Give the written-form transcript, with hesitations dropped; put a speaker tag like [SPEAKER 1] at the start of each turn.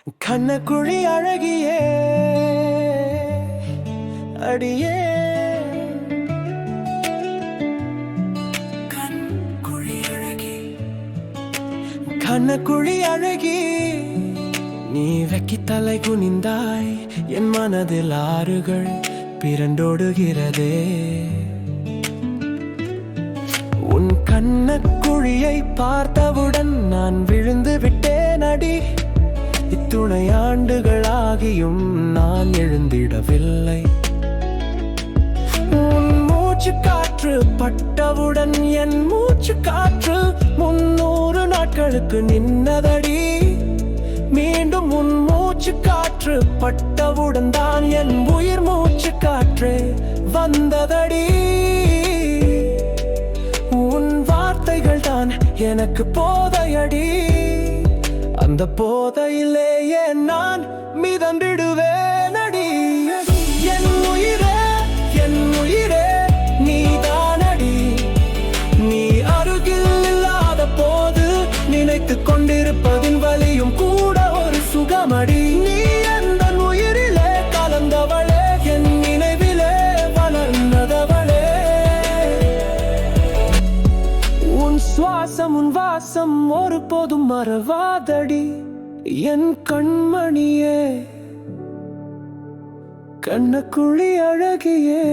[SPEAKER 1] கண்ணக்குழி அழகியே அடியே கண்ணக்குழி அழகி நீ வெக்கி தலை குனிந்தாய் என் மனதில் ஆறுகள் பிறண்டோடுகிறதே உன் கண்ணக்குழியை பார்த்தவுடன் நான் விழுந்து விட்டேன் அடி இத்துணை ஆண்டுகளாகியும் நான் எழுந்திடவில்லை உன் மூச்சு காற்று பட்டவுடன் என் மூச்சு காற்று 300 நாட்களுக்கு நின்னதடி மீண்டும் உன் மூச்சு காற்று பட்டவுடன் தான் என் உயிர் மூச்சு காற்றே வந்ததடி உன் வார்த்தைகள் தான் எனக்கு போதையடி அந்த போதையிலேயே நான் மிதந்திடுவேன் அடி என் உயிரே நீதானடி நீ அருகில் இல்லாத போது நினைத்துக் கொண்டிருப்பதின் வலியும் கூட ஒரு சுகமடி நீ எந்த உயிரிலே கலந்தவளே என் நினைவிலே வளர்ந்தவளே உன் சுவாசம் உன் வாசம் ஒரு போதும் மறவாதடி என் கண்மணியே கண்ணக்குழி அழகியே